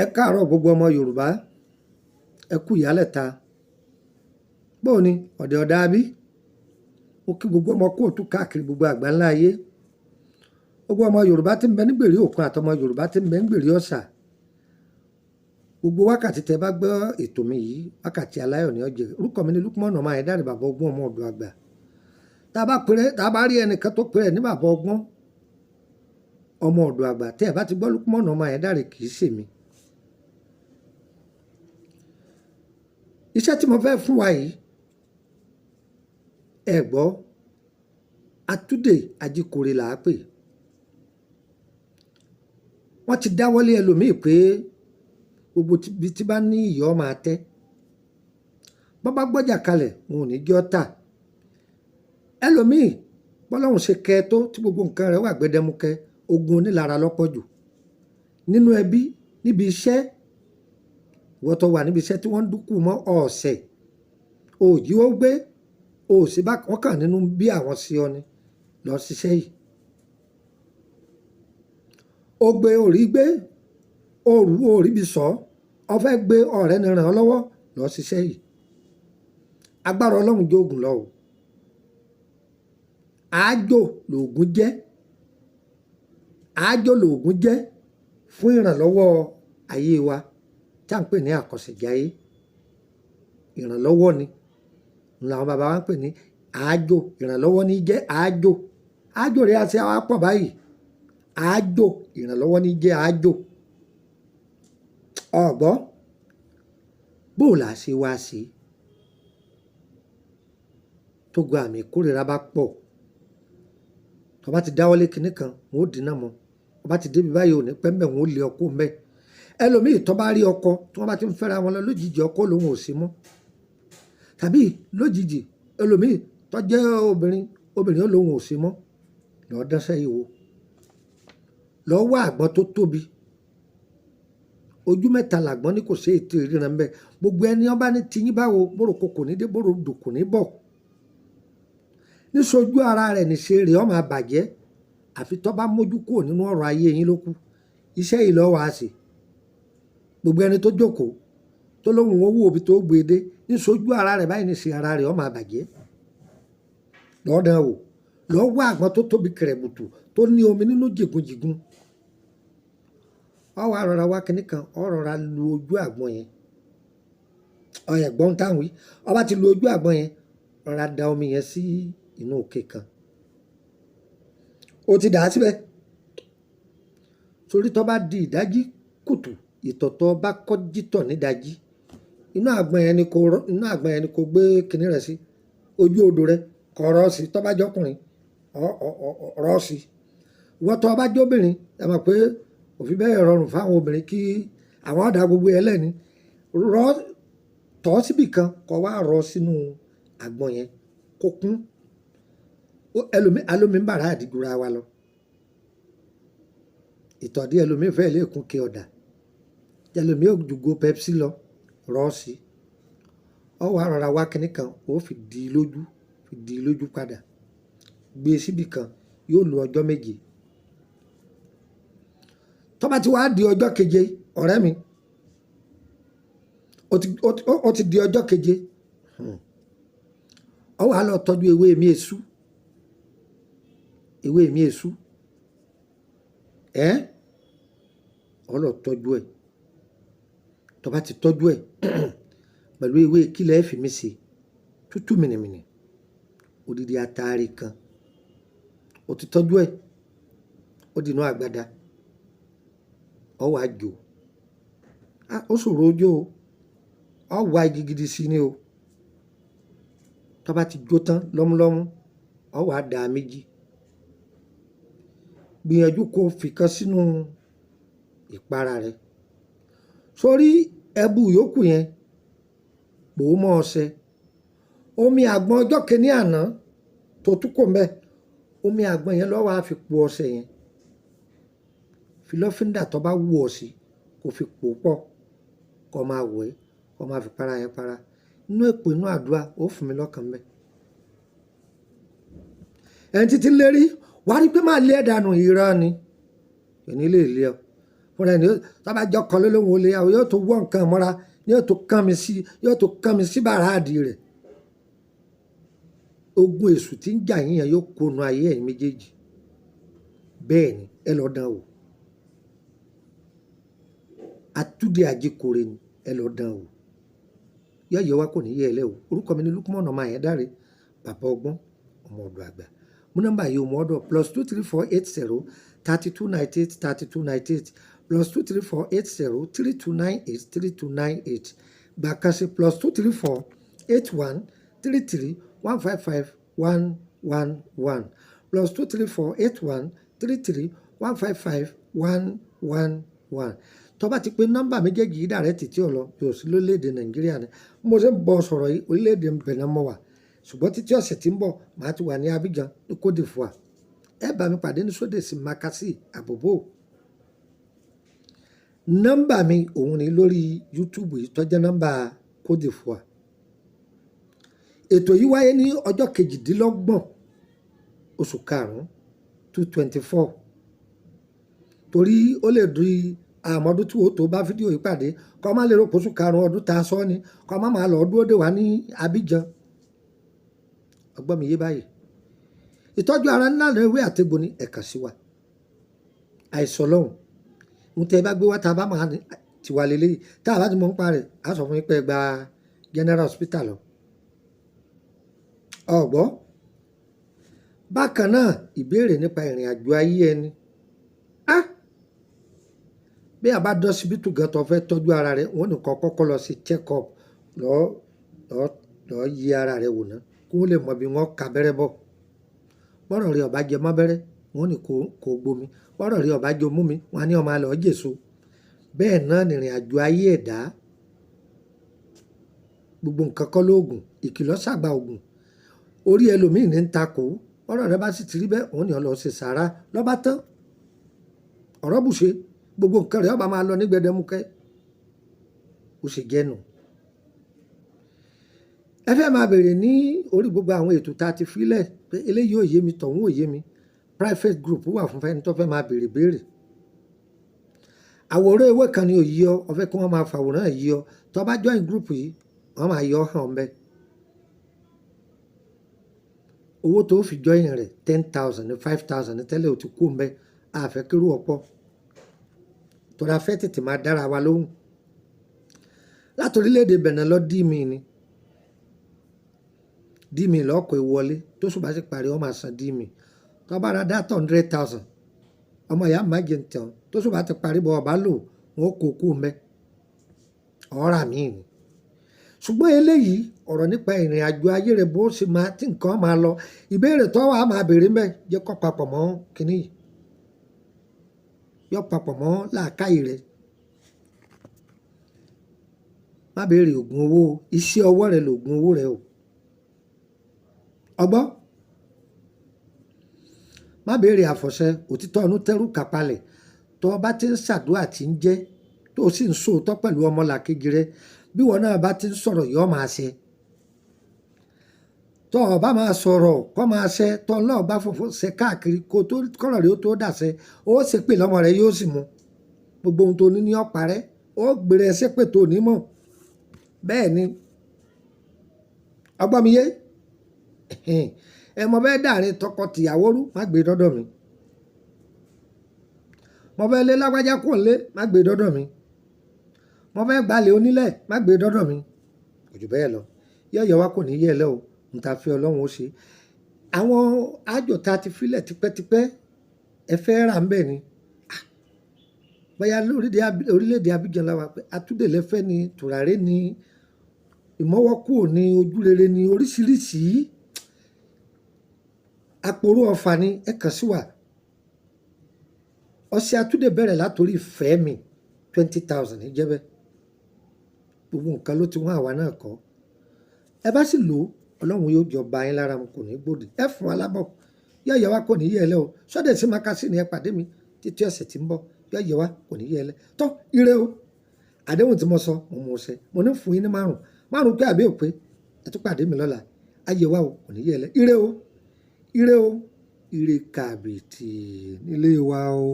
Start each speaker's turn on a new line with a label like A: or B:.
A: Ẹ káàárọ̀ gbogbo ọmọ Yorùbá, ẹ kú ìyálẹ̀ta. Bóò ni ọ̀dẹ̀ ọ̀dá bí? Mo kí gbogbo ọmọ kóòtù káàkiri gbogbo àgbáńlá ayé. Gbogbo ọmọ Yorùbá tí ń bẹ nígbèrí òkun àtọmọ Yorùbá tí ń bẹ nígbèrí ọ̀sà. Gbogbo wákàtí tẹ bá gbọ́ ètò mi yìí, wákàtí aláyọ̀ ní ọjẹ́. Orúkọ mi ni Lukman ọmọ Ayédáre bàbá ọgbọ́n ọmọ ọ̀dọ̀ àgbà. Tá a bá rí ẹnìkan tó pèrè ní bàbá ọgbọ́n ọmọ ọ̀dọ̀ àgbà, tẹ́ ẹ bá ti gbọ́ Lukman ọmọ Ayédáre kì í ṣèmi. Iṣẹ́ tí mo fẹ́ fún wa yìí, ẹ gbọ́, Atúndé Ajíkòrè là á pè. Wọ́n ti dáwọ́lé ẹlòmíì pé gbogbo ibi tí bá ní ìyọ́ máa tẹ́. Bọ́ bá gbọ́jà kalẹ̀, wọn ò ní jọ́ tà. Ẹlòmíì bọ́lọ́hun ṣe kẹ́ tó tí gbogbo nǹkan rẹ̀ wà gbẹdẹmukẹ, ogun onílara lọ́pọ̀ jù. Nínú ẹbí, níbi iṣẹ́, wọ́n tó wà níbi iṣẹ́ tí wọ́n ń dúkù mọ́ ọ̀sẹ̀, òjì ó gbé, òsì bá wọ́n kàn nínú bí àwọn sí ọ ni lọ ṣiṣẹ́ yìí. Ó gbé orí gbé, òrù orí bí sọ, ọ fẹ́ gbé ọ̀rẹ́ ni ràn ọ́ lọ́wọ́ lọ ṣiṣẹ́ yìí. Agbára Ọlọ́run jóògùn lọ o. Àájò lòògùn jẹ́, àájò lòògùn jẹ́ fún ìrànlọ́wọ́ ayé wa tí à ń pè ní àkọsẹ̀jáyé. Ìrànlọ́wọ́ ni làwọn bàbá wa ń pè ní àájò. Ìrànlọ́wọ́ ní jẹ́ àájò. Àájò rẹ̀ àti àwọn apọ̀ báyìí. Àájò, ìrànlọ́wọ́ ní jẹ́ àájò. Ọ̀gbọ́ bó là ṣe wá sí tó gba àmì ìkórìíra bá pọ̀. Tó bá ti dáwọ́lé kinní kan, wọn ó dínà mọ́. Tó bá ti débi báyìí ò ní pẹ́ mbẹ̀, wọn ó lé ọkọ mbẹ́. Ẹlòmíì tó bá rí ọkọ tí wọ́n bá ti ń fẹ́ra wọn lọ lójijì ọkọ lòun ò sí mọ́. Tàbí lójijì ẹlòmíì tó jẹ́ obìnrin ó lòun ò sí mọ́. Lọ́ọ́ dánṣẹ́ yìí wò. Lọ́ọ́ wá àgbọn tó tóbi. Ojú mẹ́ta làgbọ́n ní kò sí ètò ìríran mbẹ́. Gbogbo ẹni ọba ní tiyín báwo bóró kò ní dé bóró dò kò ní bọ̀. Níṣojú ara rẹ̀ níṣe rẹ̀ ó máa bàjẹ́. Àfi tó bá mójú kúrò nínú ọ̀rọ̀ ayé yín ló kù. Iṣẹ́ yìí lọ́ọ́ wá sí. Gbogbo ẹni tó jókòó tó lóhùn owó òbí tó gbé dé níṣojú ara rẹ̀ báyìí níṣe ara rẹ̀ ó máa bàjẹ́. Lọ́ọ́ dán wò. Lọ́ọ́ wá àgbọn tó tóbi kẹrẹ̀bùtù tó ní omi nínú jìgúnjìgún. Ọ wá rọra wá kinní kan, ọ rọra lu ojú àgbọn yẹn. Ọyẹ gbọ́n táwọn wí. Ọ bá ti lu ojú àgbọn yẹn, rọra da omi yẹn sí inú òkè kan. Ó ti dà á síbẹ̀. Torí tó bá di ìdájí kùtù, ìtọ̀tọ̀ bá kọ́jítọ̀ nídàjí. Inú àgbọn yẹn ni kò gbé kinní rẹ̀ sí. Ojú odò rẹ̀ kọ̀ rọ́ sí. Tó bá jọ́kùnrin, rọ́ sí. Wọ́n tó bá jóbìnrin, ẹ mọ̀ pé òfin bẹ́ẹ̀ rọrùn fáwọn obìnrin kí àwọn ọ̀dà gbogbo ẹlẹ́ni rọ́ tọ́ síbì kan kọ́ wá rọ́ sínú àgbọn yẹn kó kún. Alómi ń bàrà àdìgúra wa lọ. Ìtọ̀dí ẹlòmíì fẹ́ lè kún kí ọ̀dà. Ẹlòmíì ò jùgò Pepsi lọ rọ́ sí. Ọ wá rọra wá kinní kan, ó fi di lójú padà. Gbé síbì kan, yóò lo ọjọ́ méje. Tó bá ti wá di ọjọ́ keje, ọ̀rẹ́ mi, ó ti di ọjọ́ keje. Ọ wá lọ tọ́jú ewé mi èṣù. Ewé mi èṣù. Ọ lọ tọ́jú ẹ̀. Tó bá ti tọ́jú ẹ̀ pẹ̀lú ewé kílẹ̀ fi mí ṣe tútù mìnìmìnì. Odidi atare kan. Ó ti tọ́jú ẹ̀. Ó di inú àgbàdá. Ọ wá jò. Ó ṣòro ojó o. Ọ wá igi gidi sí ni o. Tó bá ti jó tán lọ́múlọ́mú, ọ wá dà méjì. Gbìyànjú kó fi kan sínú ìpara rẹ̀. Sórí ẹbu yòókù yẹn, pò ó mọ́ ọṣẹ. Omi àgbọn ọjọ́ kìíní àná tó tún kò mbẹ́. Omi àgbọn yẹn lọ́wọ́ á fi po ọṣẹ yẹn. Fi lọ́fíndà tó bá wù ọ́ sí kó fi pò pọ̀ kó máa wẹ̀ kó máa fi para yẹn para. Inú èpò inú àdúrà ó fún mi lọ́kàn mbẹ́. Ẹni títí lérí wàá rí pé máa lé ẹ̀dànù ìran ni. Kò ní lè lé ọ. fúnra ẹni tó bá jọ kan lólóhùn olè àwọn yóò tó wọ́ nǹkan mọ́ra yóò tó kán mi sí bàràdì rẹ̀. Ogun èṣù tí ń jà yín yẹn yóò kónu ayé ẹ̀yin méjèèjì. Bẹ́ẹ̀ ni ẹ lọ dán wò. Atúndé Ajíkòrè ni ẹ lọ dán wò. Yọ̀yẹ̀ wa kò ní yẹ ẹ lẹ́ o. Orúkọ mi ni Lukman ọmọ Ayédáre, bàbá ọgbọ́n, ọmọ ọ̀dọ̀ àgbà. Mo nọ́mbà yìí ọmọ ọ̀dọ̀ +23480 3298 3298 +23480 3298 3298. Gbà kan sí +23481 33 155 111 +23481 33 155 111. Tó bá ti pé nọ́mbà méjèèjì yìí dàrẹ́tì tí ò lọ bí ò sí lórílẹ̀‐èdè Nàìjíríà ni mo ṣe ń bọ̀ sọ̀rọ̀ yìí orílẹ̀‐èdè Benin mọ́ wà, ṣùgbọ́n títí ọ̀sẹ̀ tí ń bọ̀ màá ti wà ní Abidjan ní Côte d'Ivoire. Ẹ bá mi pàdé ní Sódèsì Makassi Àbòbò. Nọ́mbà mi òun ni lórí YouTube yìí tó jẹ́ nọ́mbà Côte d'Ivoire. Ètò yìí wáyé ní ọjọ́ 28 oṣù karùn-ún 2024. Torí ó lè di àmọ́dún tí ó tó bá fídíò yìí pàdé kọ́ má lè rò pé oṣù karùn-ún ọdún tá a sọ ni kọ́ má máa lọ dúró dè wá ní Abidjan. Ọgbọ́n mi yé báyìí. Ìtọ́jú ara ńlá rẹ̀ ewé àtegbò ní ẹ̀ka sí wa. Àìsàn lọ́hùn. Mo tẹ́ ẹ bá gbé wá tá a bá máa ti wà lélẹ́yìí tá a bá ti mọ̀ ń parẹ́ a sọ fún yín pé ẹ gba General Hospital lọ. Ọ̀gbọ́. Bákan náà ìbéèrè nípa ìrìn àjò ayé ẹni. Bí a bá dọ́ síbítù gan tó fẹ́ tọ́jú ara rẹ̀ wọ́n nìkan kọ́kọ́ lọ sí check up lọ́ọ́ yí ara rẹ̀ wò ná kí wọ́n lè mọ bí wọ́n ka bẹ́rẹ́ bọ̀. Bọ́rọ̀ rí ọ̀bá jẹ mọ́ bẹ́rẹ́ wọ́n ní kò gbomi, bọ́rọ̀ rí ọ̀bá jẹ mú mi wọ́n á ní ọmọ àlọ́ jèso. Bẹ́ẹ̀ náà nìrìn àjò ayé ẹ̀dá. Gbogbo nǹkan kọ́ lóògùn, ìkìlọ̀ ṣàgbà ògùn. Orí ẹlòmíì ní ń takò, bọ́rọ̀ rẹ bá sì ti rí bẹ́ẹ̀ wọ́n ní ó lọ ṣe sàárà lọ́ba tán. Ọ̀rọ̀ bùṣe gbogbo nǹkan rẹ̀ ọba máa lọ ní gbẹdẹmukẹ́. Ó ṣe jẹ́nu. Ẹ fẹ́ máa bèrè ní orí gbogbo àwọn ètò tá a ti filẹ̀ pé eléyìí ò yé mi tọ̀hún ò yé mi. Private group wà fún fẹ́ni tó fẹ́ máa bèrè béèrè. Àwòrán ewé kan ni ò yí ọ, ó fẹ́ kí wọ́n máa fàwòrán yí ọ. Tó bá join group yìí wọ́n máa yọ hàn ọ́n bẹ́ẹ̀. Owó tó fi join rẹ̀ 10,000 ní 5,000 ní tẹ́lẹ̀ ò ti kú ńbẹ́ àfẹ́ kírú ọ̀pọ̀. Tọ́ra fẹ́ tètè máa dára wa lóhùn. Láti orílẹ̀-èdè Benin lọ dí mi lọ́kọ̀ ìwọlé tó ṣùgbọ́n sì parí wọ́n máa san dí mi. Tó bá ra dátà 100,000 ọmọ ìyá má jẹ ntẹ̀ tó ṣùgbọ́n ti parí bọ̀ ọ̀bá lò wọ́n kó kú ńbẹ́. Ọ̀rà míì ni. Ṣùgbọ́n eléyìí ọ̀rọ̀ nípa ìrìn àjò ayé rẹ̀ bó ṣe máa tí nǹkan máa lọ ìbéèrè tó wà á máa bèrè mẹ́ jẹ́ kó papọ̀ mọ́ kínní yìí. Yọ papọ̀ mọ́ làákàyè rẹ̀. Má béèrè oògùn owó, iṣẹ́ ọwọ́ rẹ̀ lòògùn owó rẹ̀ o. Ọgbọ́. Má béèrè àfọ̀ṣẹ òtítọ́ ọ̀nù tẹ́rù kàpalẹ̀ tó bá ti ń ṣàdúrà tí ń jẹ́ tó sì ń sòótọ́ pẹ̀lú ọmọlàkejì rẹ̀ bí wọn náà bá ti ń sọ̀rọ̀ yọ máa ṣe. Tó o bá máa sọ̀rọ̀ kọ́ máa ṣe tó náà bá fòfò ṣe káàkiri kó tó kọ́rọ̀ rẹ̀ ó tó dàṣẹ ó ṣe pé lọ́mọ rẹ̀ yóò sì mú gbogbo ohun tó ní ní ọ̀pá rẹ̀ ó gbèrè ẹsẹ̀ pé tó ní mọ̀. Bẹ́ẹ̀ ni ọgbọ́n mi yé ẹ mọ bẹ́ẹ̀ dàrin tọkọ-tìyàwó rú má gbé dọ́dọ̀ mi. Mo fẹ́ lé lágbájá kò lé má gbé dọ́dọ̀ mi. Mo fẹ́ gbalẹ̀ onílẹ̀ má gbé dọ́dọ̀ mi. Kò jù bẹ́ẹ̀ lọ. Yọ̀yọ̀ wa kò ní yẹ̀ lẹ́ o n ta fi Ọlọ́run ó ṣe. Àwọn àjò tá a ti filẹ̀ tipẹ́tipẹ́ ẹ fẹ́ rà ń bẹ̀ ni. Bóyá orílẹ̀-èdè Abidjan la wà pé Atúndé lẹ́fẹ́ ni tùràrí ni ìmọ́wọ́kù ní ojúrere ni oríṣiríṣi àpòrò ọ̀fà ni ẹ kàn sí wa. Ọṣẹ Atúndé bẹ̀rẹ̀ látòrí ìfẹ́ mi 20,000 ní jẹ́bẹ́. Gbogbo nǹkan ló ti wọ́n àwa náà kọ́. Ẹ bá sì lò ó Ọlọ́run yóò jọ ba yín lára mu kò ní gbòdì. Ẹ fún wa lábọ̀ Yọ̀yẹ̀ wa kò ní yẹ̀ lẹ́ o. Sódèsì Makassi ni ẹ pàdé mi títí ọ̀sẹ̀ tí ń bọ̀. Yọ̀yẹ̀ wa kò ní yẹ̀ lẹ́. Tọ́ ire o. Àdéhùn tí mo sọ mo mú ṣẹ. Mo ní fún yín ní márùn pé àbí òpé ẹ tún pàdé mi lọ́la. Ayé wa o kò ní yẹ̀ lẹ́. Ire o. Ire o. Ire kàbìtì nílé wa o.